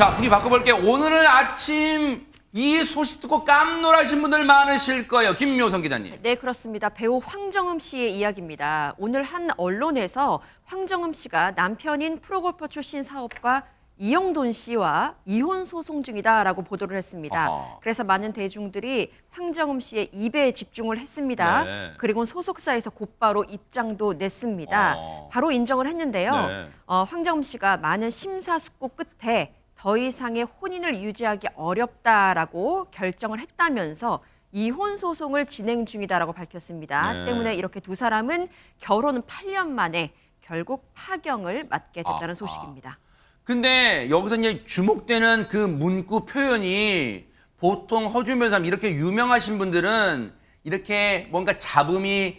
자, 분위 바꿔볼게요. 오늘은 아침 이 소식 듣고 깜놀하신 분들 많으실 거예요. 김묘성 기자님. 네, 그렇습니다. 배우 황정음 씨의 이야기입니다. 오늘 한 언론에서 황정음 씨가 남편인 프로골퍼 출신 사업가 이영돈 씨와 이혼 소송 중이다라고 보도를 했습니다. 아하. 그래서 많은 대중들이 황정음 씨의 입에 집중을 했습니다. 네. 그리고 소속사에서 곧바로 입장도 냈습니다. 바로 인정을 했는데요. 네. 황정음 씨가 많은 심사숙고 끝에 더 이상의 혼인을 유지하기 어렵다라고 결정을 했다면서 이혼 소송을 진행 중이다라고 밝혔습니다. 네. 때문에 이렇게 두 사람은 결혼 8년 만에 결국 파경을 맞게 됐다는 소식입니다. 근데 여기서 이제 주목되는 그 문구 표현이 보통 허준 변호사님 이렇게 유명하신 분들은 이렇게 뭔가 잡음이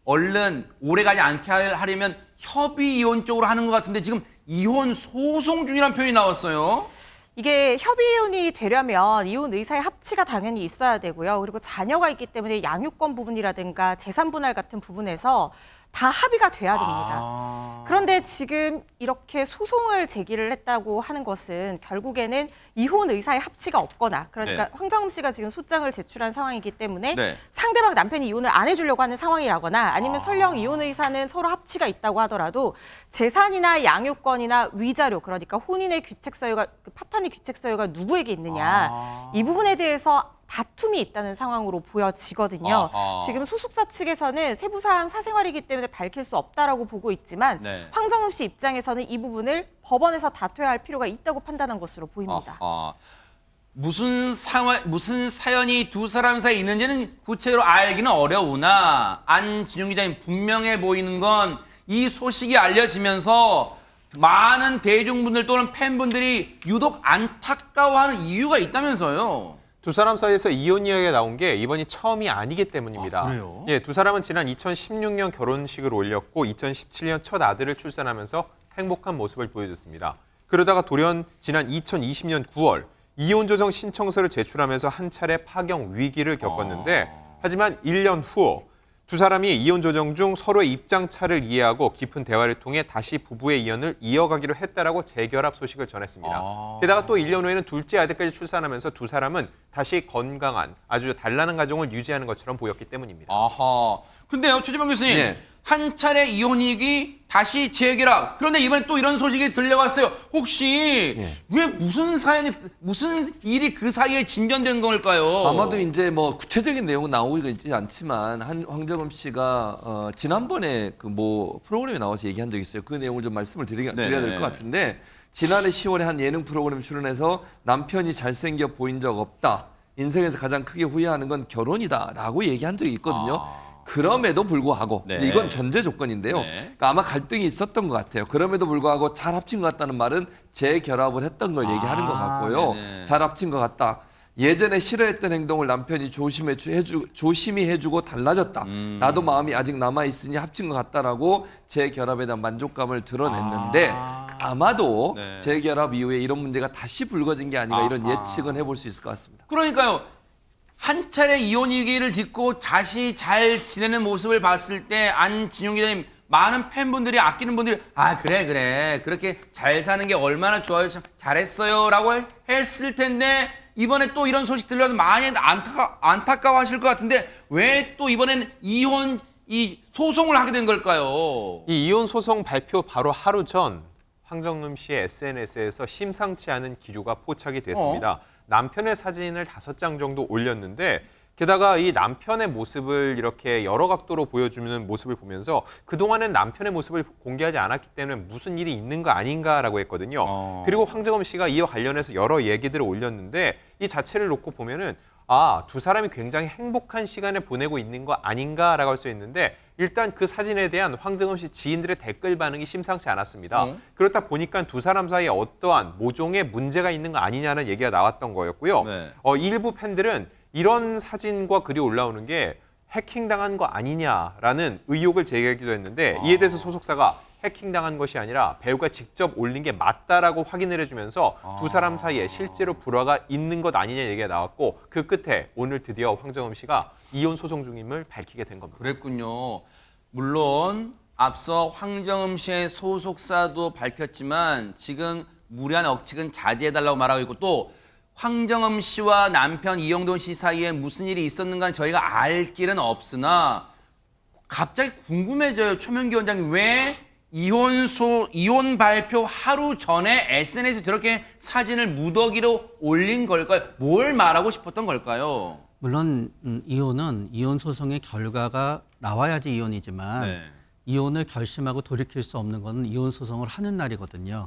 얼른 오래가지 않게 하려면 협의 이혼 쪽으로 하는 것 같은데 지금 이혼 소송 중이라는 표현이 나왔어요. 이게 협의혼이 되려면 이혼 의사의 합치가 당연히 있어야 되고요. 그리고 자녀가 있기 때문에 양육권 부분이라든가 재산 분할 같은 부분에서 다 합의가 돼야 됩니다. 그런데 지금 이렇게 소송을 제기를 했다고 하는 것은 결국에는 이혼 의사의 합치가 없거나 그러니까 네. 황정음 씨가 지금 소장을 제출한 상황이기 때문에 네. 상대방 남편이 이혼을 안 해주려고 하는 상황이라거나 아니면 설령 이혼 의사는 서로 합치가 있다고 하더라도 재산이나 양육권이나 위자료 그러니까 혼인의 귀책 사유가 파탄의 귀책 사유가 누구에게 있느냐 이 부분에 대해서 다툼이 있다는 상황으로 보여지거든요. 지금 소속사 측에서는 세부 사항 사생활이기 때문에 밝힐 수 없다라고 보고 있지만 네. 황정음 씨 입장에서는 이 부분을 법원에서 다퉈야 할 필요가 있다고 판단한 것으로 보입니다. 무슨 사연이 두 사람 사이에 있는지는 구체적으로 알기는 어려우나 안진용 기자님 분명해 보이는 건 이 소식이 알려지면서 많은 대중분들 또는 팬분들이 유독 안타까워하는 이유가 있다면서요. 두 사람 사이에서 이혼 이야기가 나온 게 이번이 처음이 아니기 때문입니다. 그래요? 예, 두 사람은 지난 2016년 결혼식을 올렸고 2017년 첫 아들을 출산하면서 행복한 모습을 보여줬습니다. 그러다가 돌연 지난 2020년 9월 이혼 조정 신청서를 제출하면서 한 차례 파경 위기를 겪었는데 하지만 1년 후 두 사람이 이혼 조정 중 서로의 입장 차를 이해하고 깊은 대화를 통해 다시 부부의 이혼을 이어가기로 했다라고 재결합 소식을 전했습니다. 게다가 또 1년 후에는 둘째 아들까지 출산하면서 두 사람은 다시 건강한 아주 단란한 가정을 유지하는 것처럼 보였기 때문입니다. 아하. 근데요, 최재범 교수님. 네. 한 차례 이혼이기 다시 재결합. 그런데 이번에 또 이런 소식이 들려왔어요. 혹시 왜 무슨 일이 그 사이에 진전된 걸까요? 아마도 이제 뭐 구체적인 내용은 나오고 있지 않지만 황정음 씨가 지난번에 그 뭐 프로그램에 나와서 얘기한 적이 있어요. 그 내용을 좀 말씀을 드려야 될 것 같은데 지난해 10월에 한 예능 프로그램 출연해서 남편이 잘생겨 보인 적 없다. 인생에서 가장 크게 후회하는 건 결혼이다라고 얘기한 적이 있거든요. 그럼에도 불구하고 네. 이건 전제 조건인데요. 네. 그러니까 아마 갈등이 있었던 것 같아요. 그럼에도 불구하고 잘 합친 것 같다는 말은 재결합을 했던 걸 얘기하는 것 같고요. 네네. 잘 합친 것 같다. 예전에 싫어했던 행동을 남편이 조심히 해주고 달라졌다. 나도 마음이 아직 남아있으니 합친 것 같다라고 재결합에 대한 만족감을 드러냈는데 아마도 네. 재결합 이후에 이런 문제가 다시 불거진 게 아닌가 이런 예측은 해볼 수 있을 것 같습니다. 그러니까요. 한 차례 이혼 얘기를 듣고 다시 잘 지내는 모습을 봤을 때 안진용 기자님 많은 팬분들이 아끼는 분들이 그래 그렇게 잘 사는 게 얼마나 좋아요 잘했어요 라고 했을 텐데 이번에 또 이런 소식 들려서 많이 안타까워하실 것 같은데 왜 또 이번엔 이혼 소송을 하게 된 걸까요? 이 이혼 소송 발표 바로 하루 전 황정음 씨의 SNS에서 심상치 않은 기류가 포착이 됐습니다. 남편의 사진을 5장 정도 올렸는데 게다가 이 남편의 모습을 이렇게 여러 각도로 보여주는 모습을 보면서 그동안은 남편의 모습을 공개하지 않았기 때문에 무슨 일이 있는 거 아닌가라고 했거든요. 그리고 황정음 씨가 이와 관련해서 여러 얘기들을 올렸는데 이 자체를 놓고 보면은 두 사람이 굉장히 행복한 시간을 보내고 있는 거 아닌가라고 할 수 있는데 일단 그 사진에 대한 황정음 씨 지인들의 댓글 반응이 심상치 않았습니다. 그렇다 보니까 두 사람 사이에 어떠한 모종의 문제가 있는 거 아니냐는 얘기가 나왔던 거였고요. 네. 일부 팬들은 이런 사진과 글이 올라오는 게 해킹당한 거 아니냐라는 의혹을 제기하기도 했는데 이에 대해서 소속사가 해킹당한 것이 아니라 배우가 직접 올린 게 맞다라고 확인을 해주면서 두 사람 사이에 실제로 불화가 있는 것 아니냐 얘기가 나왔고 그 끝에 오늘 드디어 황정음 씨가 이혼 소송 중임을 밝히게 된 겁니다. 그랬군요. 물론 앞서 황정음 씨의 소속사도 밝혔지만 지금 무리한 억측은 자제해달라고 말하고 있고 또 황정음 씨와 남편 이영돈 씨 사이에 무슨 일이 있었는가는 저희가 알 길은 없으나 갑자기 궁금해져요. 최명기 원장이 왜 이혼 발표 하루 전에 SNS에 저렇게 사진을 무더기로 올린 걸까요? 뭘 말하고 싶었던 걸까요? 물론 이혼은 이혼 소송의 결과가 나와야지 이혼이지만 네. 이혼을 결심하고 돌이킬 수 없는 것은 이혼 소송을 하는 날이거든요.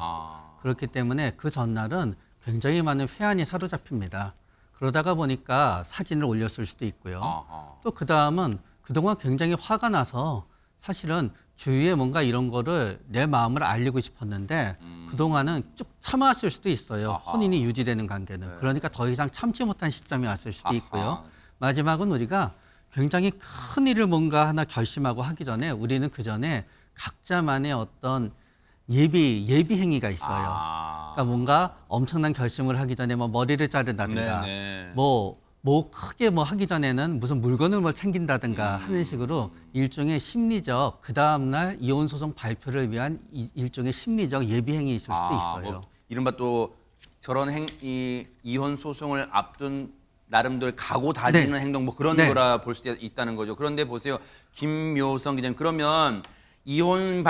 그렇기 때문에 그 전날은 굉장히 많은 회한이 사로잡힙니다. 그러다가 보니까 사진을 올렸을 수도 있고요. 또 그 다음은 그동안 굉장히 화가 나서 사실은 주위에 뭔가 이런 거를 내 마음을 알리고 싶었는데 그동안은 쭉 참아왔을 수도 있어요. 혼인이 유지되는 관계는. 그러니까 더 이상 참지 못한 시점이 왔을 수도 있고요. 마지막은 우리가 굉장히 큰 일을 뭔가 하나 결심하고 하기 전에 우리는 그 전에 각자만의 어떤 예비 행위가 있어요. 그러니까 뭔가 엄청난 결심을 하기 전에 뭐 머리를 자른다든가 네네. 뭐 크게 뭐 하기 전에는 무슨 물건을 뭐 챙긴다든가 하는 식으로 일종의 심리적 그 다음날 이혼 소송 발표를 위한 일종의 심리적 예비 행위 있을 수도 있어요. 뭐 이른바 또 저런 이혼 소송을 앞둔 나름대로 각오 다지는 네. 행동 뭐 그런 네. 거라 볼 수 있다는 거죠. 그런데 보세요. 김묘성 기자님 그러면 이혼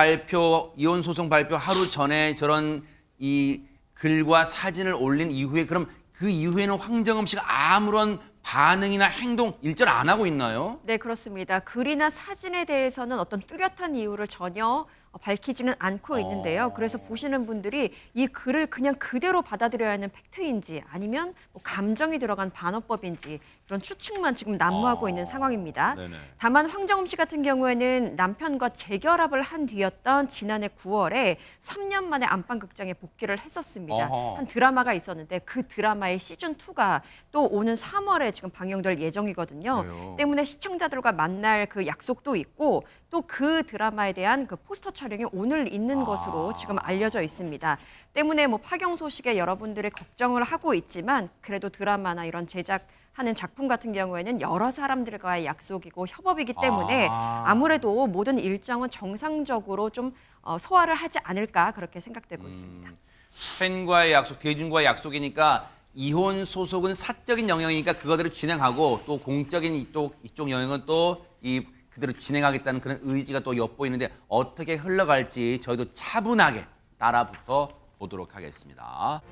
소송 발표 하루 전에 저런 이 글과 사진을 올린 이후에 그럼 그 이후에는 황정음 씨가 아무런 반응이나 행동 일절 안 하고 있나요? 네, 그렇습니다. 글이나 사진에 대해서는 어떤 뚜렷한 이유를 전혀 밝히지는 않고 있는데요. 그래서 보시는 분들이 이 글을 그냥 그대로 받아들여야 하는 팩트인지 아니면 뭐 감정이 들어간 반어법인지 그런 추측만 지금 난무하고 있는 상황입니다. 네네. 다만 황정음 씨 같은 경우에는 남편과 재결합을 한 뒤였던 지난해 9월에 3년 만에 안방극장에 복귀를 했었습니다. 어허. 한 드라마가 있었는데 그 드라마의 시즌2가 또 오는 3월에 지금 방영될 예정이거든요. 그래요? 때문에 시청자들과 만날 그 약속도 있고 또 그 드라마에 대한 그 포스터 촬영이 오늘 있는 것으로 지금 알려져 있습니다. 때문에 뭐 파경 소식에 여러분들이 걱정을 하고 있지만 그래도 드라마나 이런 제작하는 작품 같은 경우에는 여러 사람들과의 약속이고 협업이기 때문에 아무래도 모든 일정은 정상적으로 좀 소화를 하지 않을까 그렇게 생각되고 있습니다. 팬과의 약속, 대중과의 약속이니까 이혼 소송은 사적인 영역이니까 그거대로 진행하고 또 공적인 이쪽 영역은 또 그대로 진행하겠다는 그런 의지가 또 엿보이는데 어떻게 흘러갈지 저희도 차분하게 따라붙어 보도록 하겠습니다.